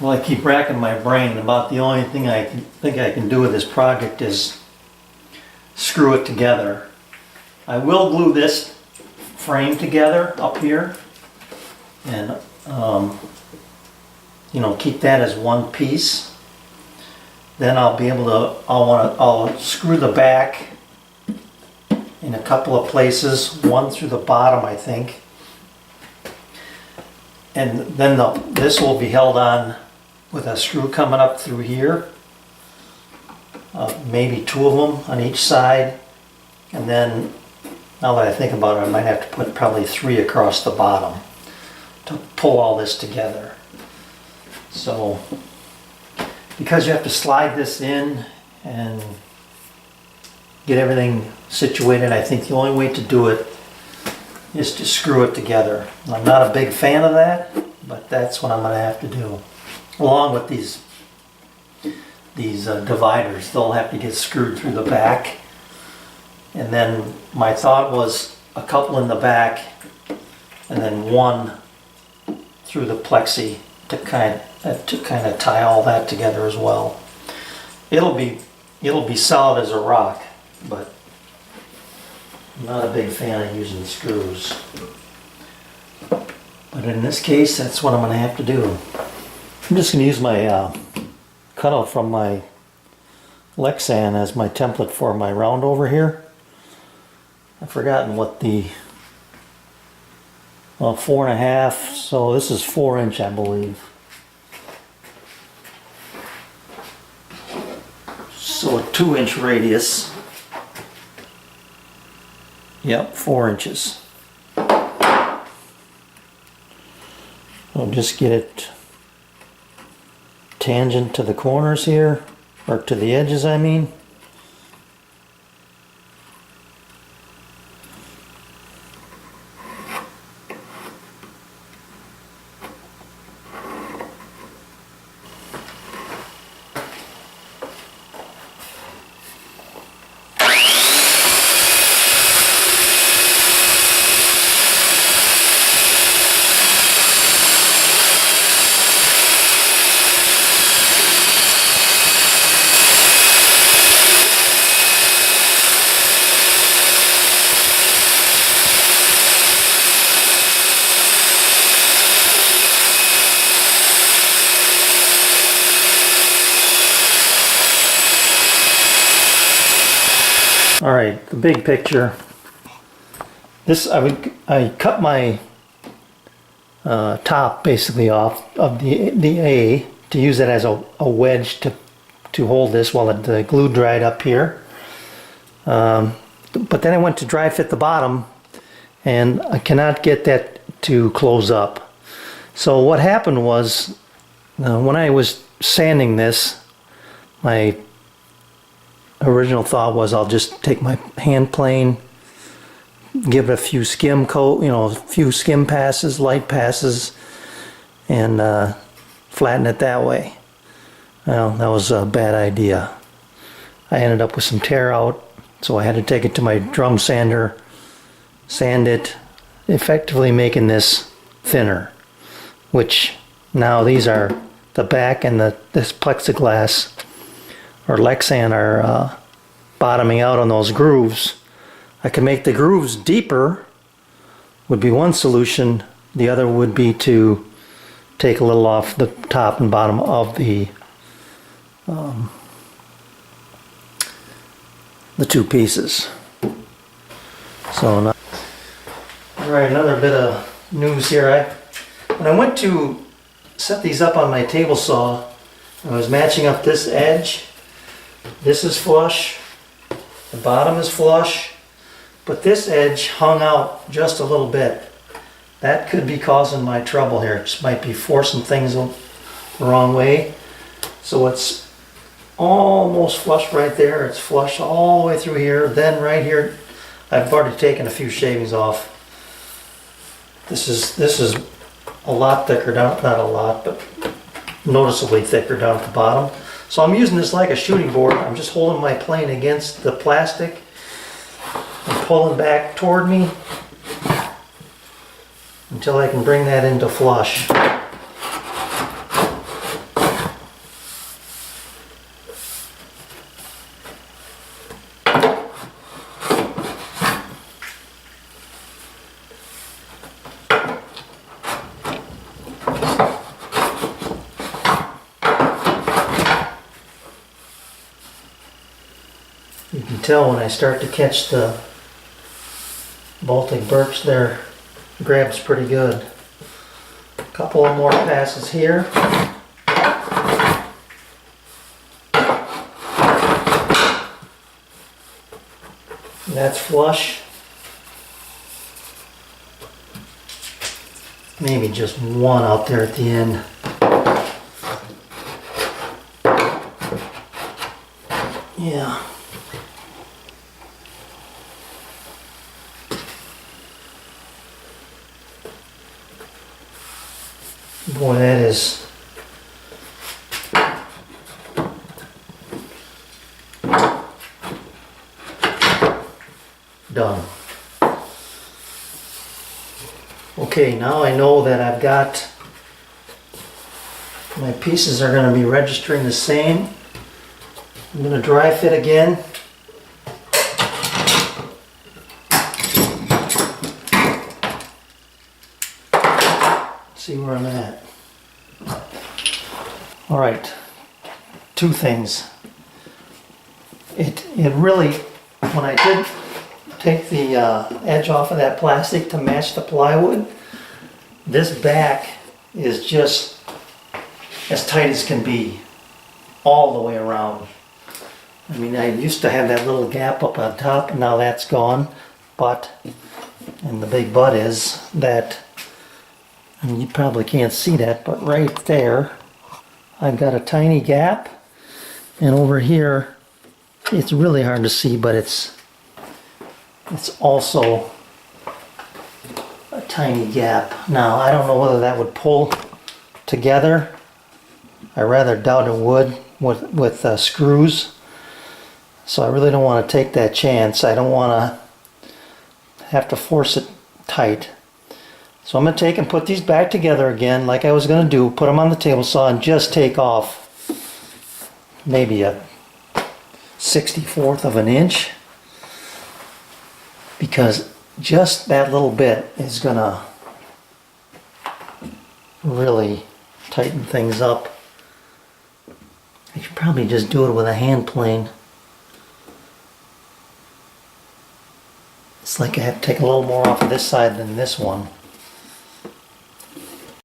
Well, I keep racking my brain about the only thing I think I can do with this project is screw it together. I will glue this frame together up here and you know, keep that as one piece. Then I'll be able to, I'll screw the back in a couple of places, one through the bottom I think. And then this will be held on with a screw coming up through here. Maybe two of them on each side. And then, now that I think about it, I might have to put probably three across the bottom to pull all this together. So, because you have to slide this in and get everything situated, I think the only way to do it is to screw it together. I'm not a big fan of that, but that's what I'm going to have to do. Along with these dividers, they'll have to get screwed through the back. And then my thought was a couple in the back and then one through the plexi to kind of tie all that together as well. It'll be solid as a rock, but I'm not a big fan of using screws. But in this case, that's what I'm going to have to do. I'm just going to use my cutout from my Lexan as my template for my round over here. I've forgotten what the 4.5, so this is 4-inch, I believe. So a 2-inch radius. Yep, 4 inches. I'll just get it tangent to the corners here, or to the edges I mean. All right, the big picture. I cut my top basically off of the A to use it as a wedge to hold this while the glue dried up here. But then I went to dry fit the bottom, and I cannot get that to close up. So what happened was, when I was sanding this, my original thought was I'll just take my hand plane, give it a few skim coat, a few skim passes, light passes, and flatten it that way. Well, that was a bad idea. I ended up with some tear out, so I had to take it to my drum sander, sand it, effectively making this thinner, which now these are the back and this plexiglass or Lexan are bottoming out on those grooves. I can make the grooves deeper, would be one solution. The other would be to take a little off the top and bottom of the two pieces. So now, all right, another bit of news here. When I went to set these up on my table saw, I was matching up this edge. This is flush, the bottom is flush, but this edge hung out just a little bit. That could be causing my trouble here. It just might be forcing things the wrong way. So it's almost flush right there. It's flush all the way through here. Then right here, I've already taken a few shavings off. This is a lot thicker down, not a lot, but noticeably thicker down at the bottom. So I'm using this like a shooting board. I'm just holding my plane against the plastic and pulling back toward me until I can bring that into flush. tell when I start to catch the Baltic birch there, grabs pretty good. A couple of more passes here. That's flush. Maybe just one out there at the end. Yeah. Boy, that is done. Okay, now I know that I've got my pieces are going to be registering the same. I'm going to dry fit again. See where I'm at. All right, two things. It really, when I did take the edge off of that plastic to match the plywood, this back is just as tight as can be all the way around. I mean, I used to have that little gap up on top, and now that's gone. But, and the big but is that, and you probably can't see that, but right there, I've got a tiny gap. And over here, it's really hard to see, but it's also a tiny gap. Now, I don't know whether that would pull together. I rather doubt it would with screws. So I really don't want to take that chance. I don't want to have to force it tight. So I'm going to take and put these back together again like I was going to do. Put them on the table saw and just take off maybe a 1/64 of an inch. Because just that little bit is going to really tighten things up. I should probably just do it with a hand plane. It's like I have to take a little more off of this side than this one.